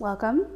Welcome.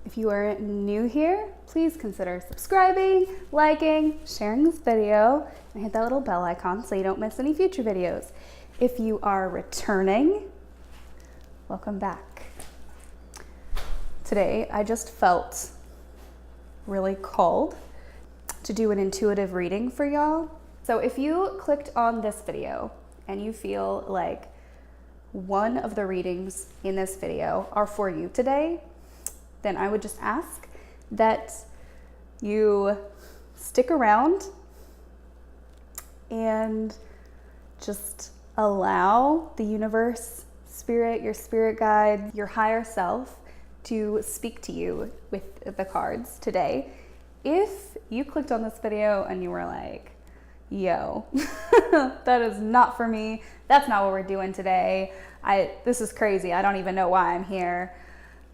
If you are new here, please consider subscribing, liking, sharing this video, and hit that little bell icon so you don't miss any future videos. If you are returning, welcome back. Today, I just felt really called to do an intuitive reading for y'all. So if you clicked on this video and you feel like one of the readings in this video are for you today, then I would just ask that you stick around and just allow the universe, spirit, your spirit guide, your higher self to speak to you with the cards today. If you clicked on this video and you were like, yo, that is not for me. That's not what we're doing today. This is crazy. I don't even know why I'm here.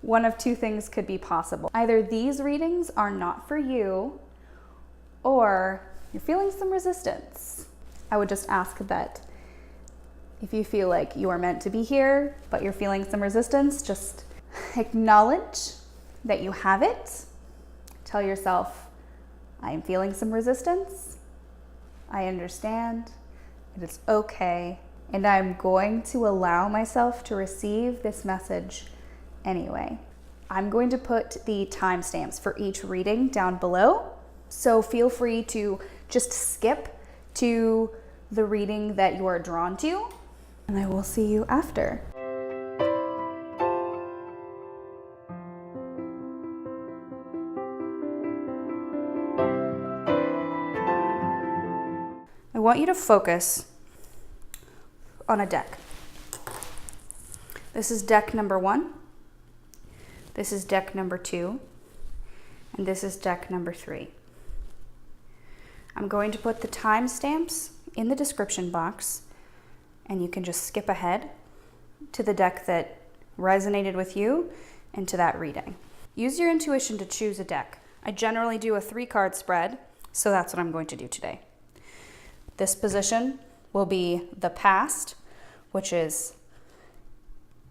One of two things could be possible. Either these readings are not for you, or you're feeling some resistance. I would just ask that if you feel like you are meant to be here, but you're feeling some resistance, just acknowledge that you have it. Tell yourself, I am feeling some resistance. I understand, it is okay, and I'm going to allow myself to receive this message anyway. I'm going to put the timestamps for each reading down below, so feel free to just skip to the reading that you are drawn to, and I will see you after. I want you to focus on a deck. This is deck number 1. This is deck number 2. And this is deck number 3. I'm going to put the timestamps in the description box, and you can just skip ahead to the deck that resonated with you and to that reading. Use your intuition to choose a deck. I generally do a 3-card spread, so that's what I'm going to do today. This position will be the past, which is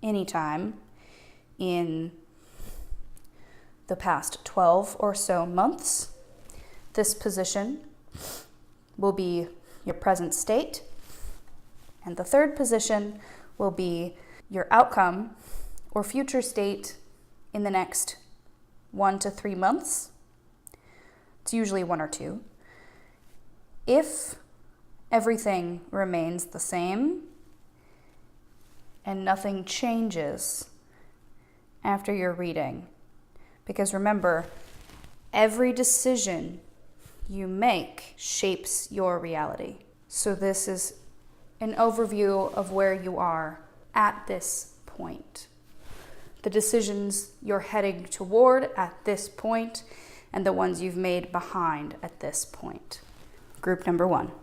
any time in the past 12 or so months. This position will be your present state. And the third position will be your outcome or future state in the next 1 to 3 months. It's usually 1 or 2. If everything remains the same and nothing changes after your reading. Because remember, every decision you make shapes your reality. So this is an overview of where you are at this point. The decisions you're heading toward at this point and the ones you've made behind at this point. Group number 1.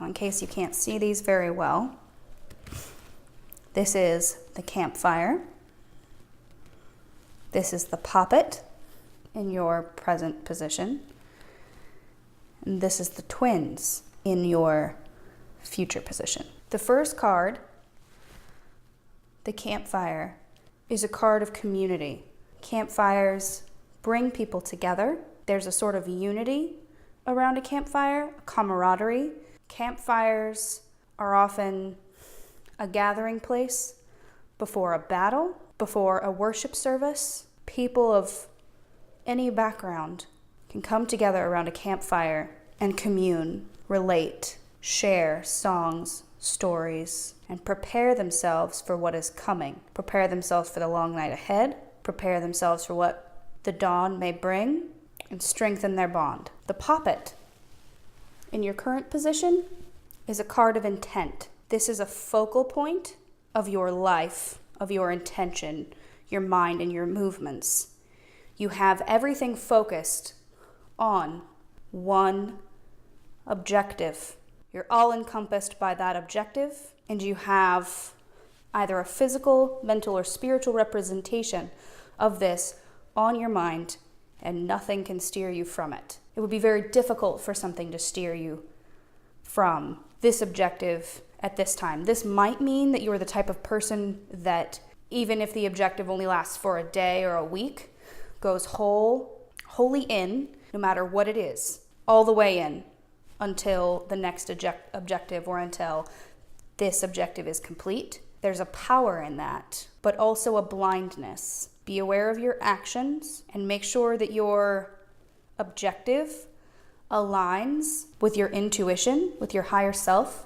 In case you can't see these very well, this is the campfire. This is the poppet in your present position. And this is the twins in your future position. The first card, the campfire, is a card of community. Campfires bring people together. There's a sort of unity around a campfire, a camaraderie. Campfires are often a gathering place before a battle, before a worship service. People of any background can come together around a campfire and commune, relate, share songs, stories, and prepare themselves for what is coming. Prepare themselves for the long night ahead, prepare themselves for what the dawn may bring, and strengthen their bond. The poppet in your current position is a card of intent. This is a focal point of your life, of your intention, your mind, and your movements. You have everything focused on one objective. You're all encompassed by that objective, and you have either a physical, mental, or spiritual representation of this on your mind, and nothing can steer you from it. It would be very difficult for something to steer you from this objective at this time. This might mean that you are the type of person that, even if the objective only lasts for a day or a week, goes wholly in, no matter what it is, all the way in until the next objective, or until this objective is complete. There's a power in that, but also a blindness. Be aware of your actions and make sure that your objective aligns with your intuition, with your higher self,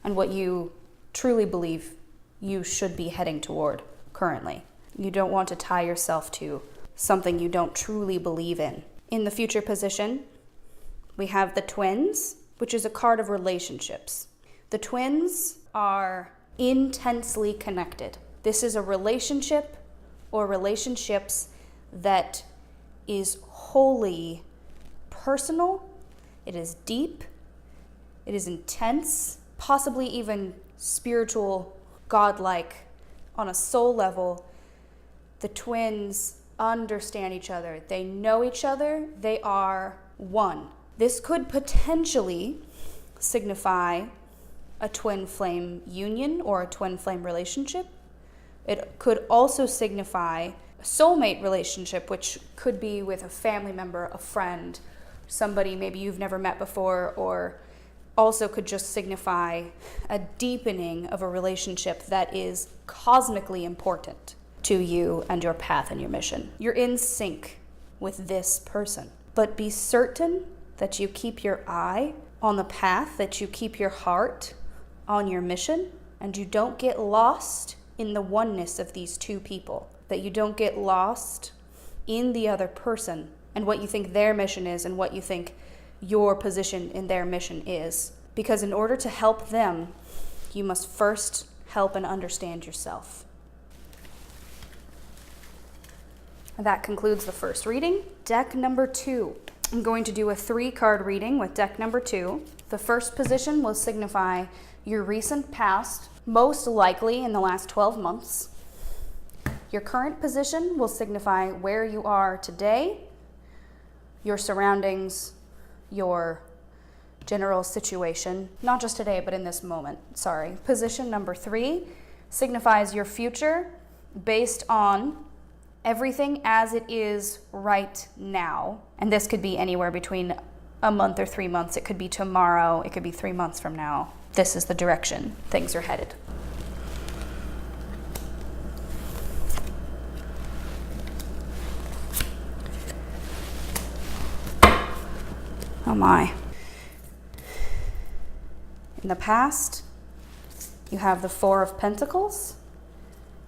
and what you truly believe you should be heading toward currently. You don't want to tie yourself to something you don't truly believe in. In the future position, we have the twins, which is a card of relationships. The twins are intensely connected. This is a relationship or relationships that is wholly personal, it is deep, it is intense, possibly even spiritual, godlike. On a soul level, the twins understand each other. They know each other. They are one. This could potentially signify a twin flame union or a twin flame relationship. It could also signify a soulmate relationship, which could be with a family member, a friend, somebody maybe you've never met before, or also could just signify a deepening of a relationship that is cosmically important to you and your path and your mission. You're in sync with this person, but be certain that you keep your eye on the path, that you keep your heart on your mission, and you don't get lost in the oneness of these two people, that you don't get lost in the other person and what you think their mission is and what you think your position in their mission is. Because in order to help them, you must first help and understand yourself. That concludes the first reading. Deck number 2. I'm going to do a 3-card reading with deck number 2. The first position will signify your recent past, most likely in the last 12 months. Your current position will signify where you are today, your surroundings, your general situation, not just today, but in this moment. Position number 3 signifies your future based on everything as it is right now. And this could be anywhere between a month or 3 months. It could be tomorrow. It could be 3 months from now. This is the direction things are headed. Oh my. In the past, you have the 4 of Pentacles.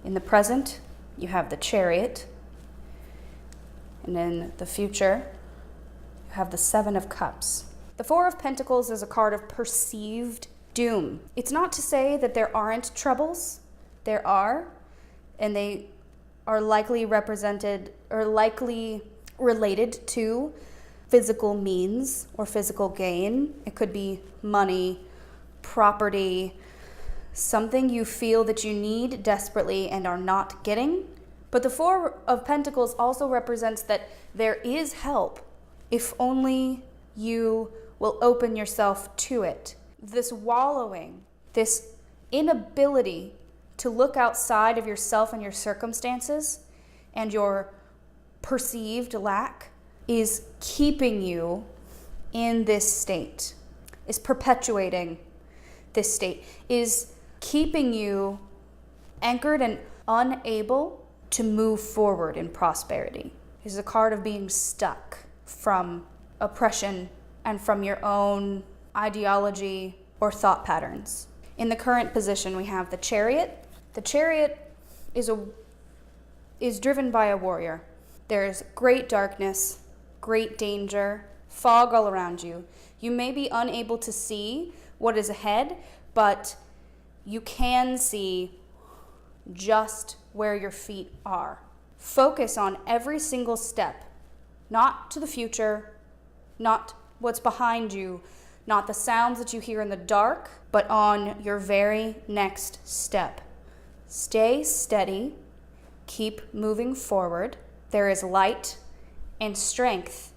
In the present, you have the Chariot. And in the future, you have the 7 of Cups. The 4 of Pentacles is a card of perceived doom. It's not to say that there aren't troubles. There are, and they are likely represented or likely related to physical means or physical gain. It could be money, property, something you feel that you need desperately and are not getting. But the 4 of Pentacles also represents that there is help if only you will open yourself to it. This wallowing, this inability to look outside of yourself and your circumstances and your perceived lack is keeping you in this state, is perpetuating this state, is keeping you anchored and unable to move forward in prosperity. This is a card of being stuck from oppression and from your own ideology or thought patterns. In the current position, we have the Chariot. The Chariot is driven by a warrior. There's great darkness, great danger, fog all around you. You may be unable to see what is ahead, but you can see just where your feet are. Focus on every single step, not to the future, not what's behind you, not the sounds that you hear in the dark, but on your very next step. Stay steady, keep moving forward. There is light and strength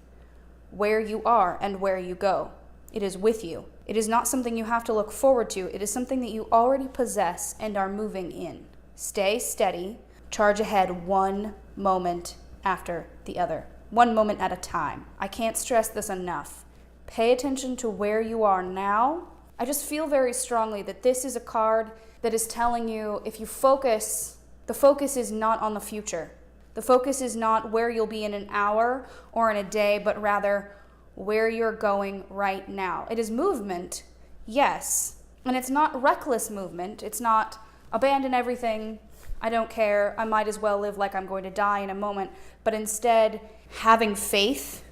where you are and where you go. It is with you. It is not something you have to look forward to. It is something that you already possess and are moving in. Stay steady. Charge ahead one moment after the other. One moment at a time. I can't stress this enough. Pay attention to where you are now. I just feel very strongly that this is a card that is telling you if you focus, the focus is not on the future. The focus is not where you'll be in an hour or in a day, but rather where you're going right now. It is movement, yes, and it's not reckless movement. It's not abandon everything, I don't care, I might as well live like I'm going to die in a moment, but instead having faith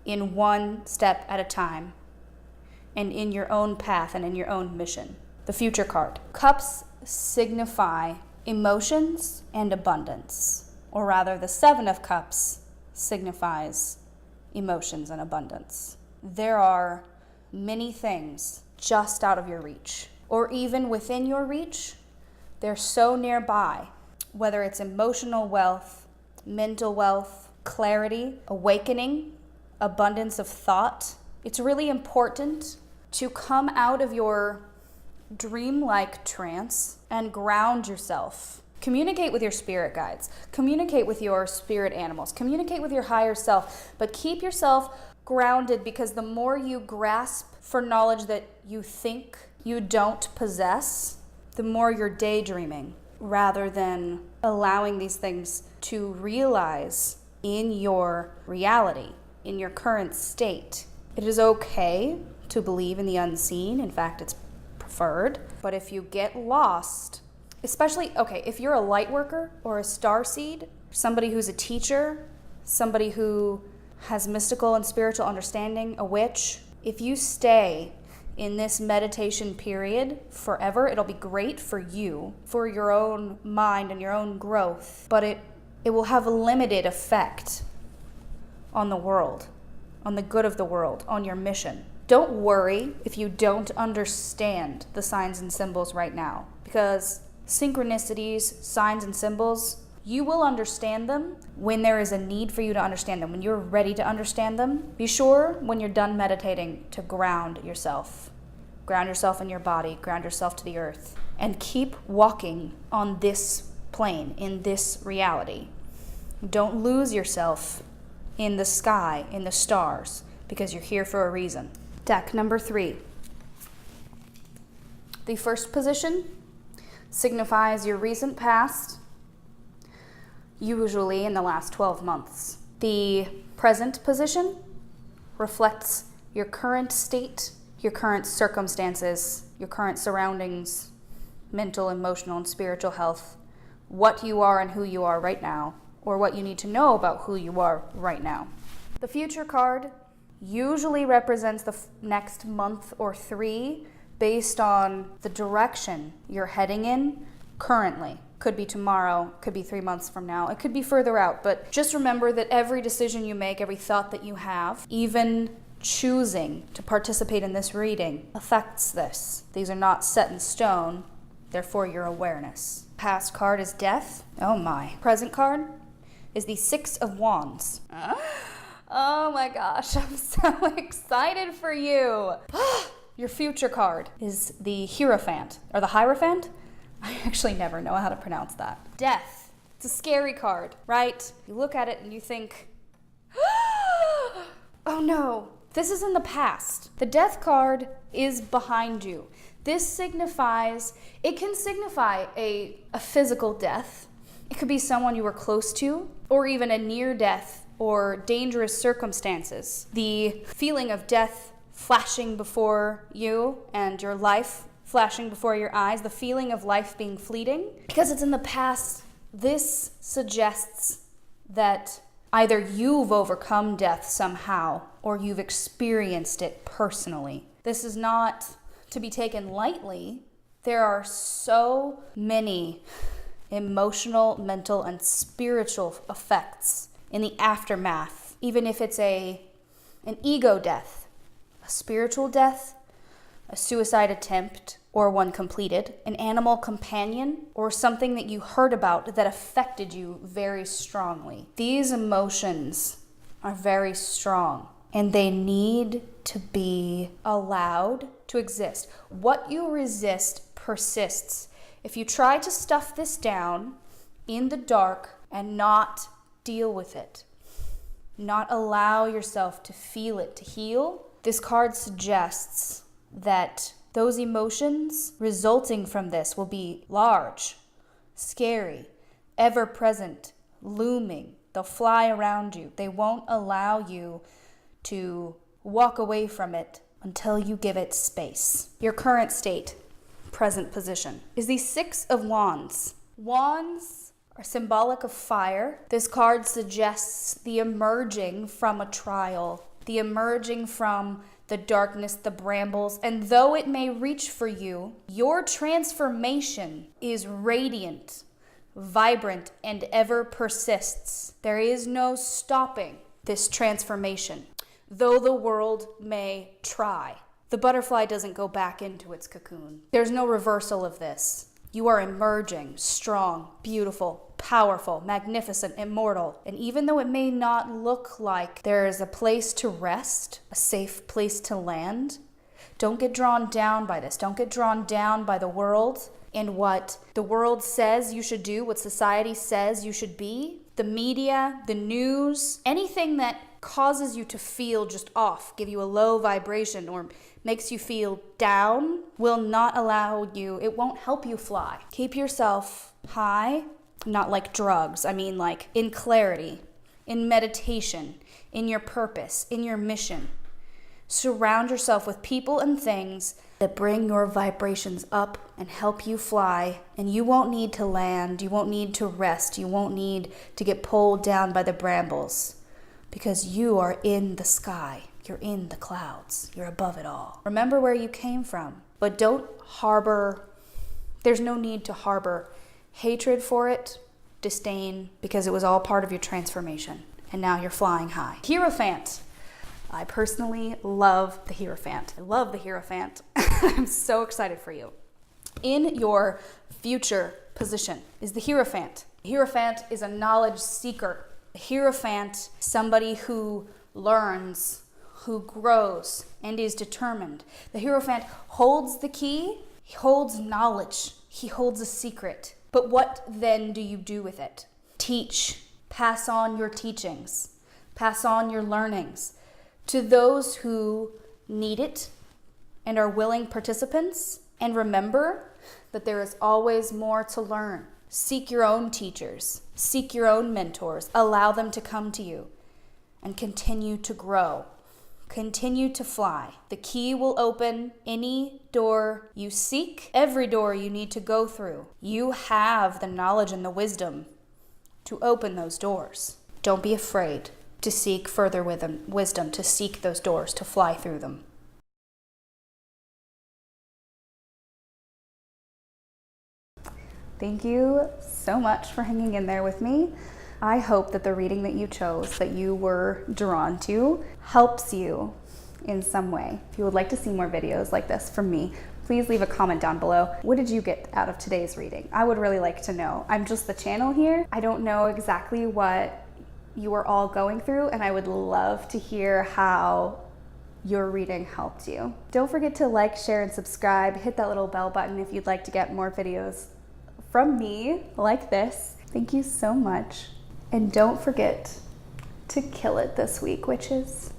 in one step at a time and in your own path and in your own mission. The future card. Cups signify emotions and abundance, or rather the Seven of Cups signifies emotions and abundance. There are many things just out of your reach, or even within your reach. They're so nearby, whether it's emotional wealth, mental wealth, clarity, awakening, abundance of thought. It's really important to come out of your dreamlike trance and ground yourself. Communicate with your spirit guides, communicate with your spirit animals, communicate with your higher self, but keep yourself grounded, because the more you grasp for knowledge that you think you don't possess, the more you're daydreaming rather than allowing these things to realize in your reality, in your current state. It is okay to believe in the unseen. In fact, it's preferred. But if you get lost, especially, if you're a light worker or a starseed, somebody who's a teacher, somebody who has mystical and spiritual understanding, a witch, if you stay in this meditation period forever, it'll be great for you, for your own mind and your own growth, but it will have a limited effect on the world, on the good of the world, on your mission. Don't worry if you don't understand the signs and symbols right now, because synchronicities, signs and symbols, you will understand them when there is a need for you to understand them, when you're ready to understand them. Be sure when you're done meditating to ground yourself. Ground yourself in your body, ground yourself to the earth, and keep walking on this plane, in this reality. Don't lose yourself in the sky, in the stars, because you're here for a reason. Deck number 3. The first position signifies your recent past, usually in the last 12 months. The present position reflects your current state, your current circumstances, your current surroundings, mental, emotional, and spiritual health, what you are and who you are right now, or what you need to know about who you are right now. The future card usually represents the next month or 3 based on the direction you're heading in currently. Could be tomorrow, could be 3 months from now, it could be further out, but just remember that every decision you make, every thought that you have, even choosing to participate in this reading, affects this. These are not set in stone, therefore your awareness. Past card is death. Oh my. Present card is the 6 of Wands. Oh my gosh, I'm so excited for you. Your future card is the Hierophant, or the Hierophant? I actually never know how to pronounce that. Death. It's a scary card, right? You look at it and you think, oh no, this is in the past. The Death card is behind you. This signifies, it can signify a physical death. It could be someone you were close to, or even a near death or dangerous circumstances. The feeling of death flashing before you and your life flashing before your eyes, the feeling of life being fleeting. Because it's in the past, this suggests that either you've overcome death somehow or you've experienced it personally. This is not to be taken lightly. There are so many emotional, mental, and spiritual effects in the aftermath. Even if it's an ego death, a spiritual death, a suicide attempt, or one completed, an animal companion, or something that you heard about that affected you very strongly. These emotions are very strong, and they need to be allowed to exist. What you resist persists. If you try to stuff this down in the dark and not deal with it, not allow yourself to feel it, to heal, this card suggests that those emotions resulting from this will be large, scary, ever-present, looming. They'll fly around you. They won't allow you to walk away from it until you give it space. Your current state, present position, is the Six of Wands. Wands are symbolic of fire. This card suggests the emerging from a trial, the emerging from the darkness, the brambles, and though it may reach for you, your transformation is radiant, vibrant, and ever persists. There is no stopping this transformation, though the world may try. The butterfly doesn't go back into its cocoon. There's no reversal of this. You are emerging, strong, beautiful, powerful, magnificent, immortal. And even though it may not look like there is a place to rest, a safe place to land, don't get drawn down by this. Don't get drawn down by the world and what the world says you should do, what society says you should be, the media, the news, anything that causes you to feel just off, give you a low vibration, or makes you feel down will not allow you, it won't help you fly. Keep yourself high, not like drugs. I mean like in clarity, in meditation, in your purpose, in your mission. Surround yourself with people and things that bring your vibrations up and help you fly, and you won't need to land, you won't need to rest, you won't need to get pulled down by the brambles, because you are in the sky. You're in the clouds. You're above it all. Remember where you came from, but don't harbor, there's no need to harbor hatred for it, disdain, because it was all part of your transformation. And now you're flying high. Hierophant. I personally love the Hierophant. I love the Hierophant. I'm so excited for you. In your future position is the Hierophant. The Hierophant is a knowledge seeker. The Hierophant, somebody who learns, who grows, and is determined. The Hierophant holds the key, he holds knowledge, he holds a secret. But what then do you do with it? Teach, pass on your teachings, pass on your learnings to those who need it and are willing participants. And remember that there is always more to learn. Seek your own teachers, seek your own mentors, allow them to come to you, and continue to grow. Continue to fly. The key will open any door you seek, every door you need to go through. You have the knowledge and the wisdom to open those doors. Don't be afraid to seek further wisdom, to seek those doors, to fly through them. Thank you so much for hanging in there with me. I hope that the reading that you chose, that you were drawn to, helps you in some way. If you would like to see more videos like this from me, please leave a comment down below. What did you get out of today's reading? I would really like to know. I'm just the channel here. I don't know exactly what you are all going through, and I would love to hear how your reading helped you. Don't forget to like, share, and subscribe. Hit that little bell button if you'd like to get more videos from me like this. Thank you so much. And don't forget to kill it this week, witches.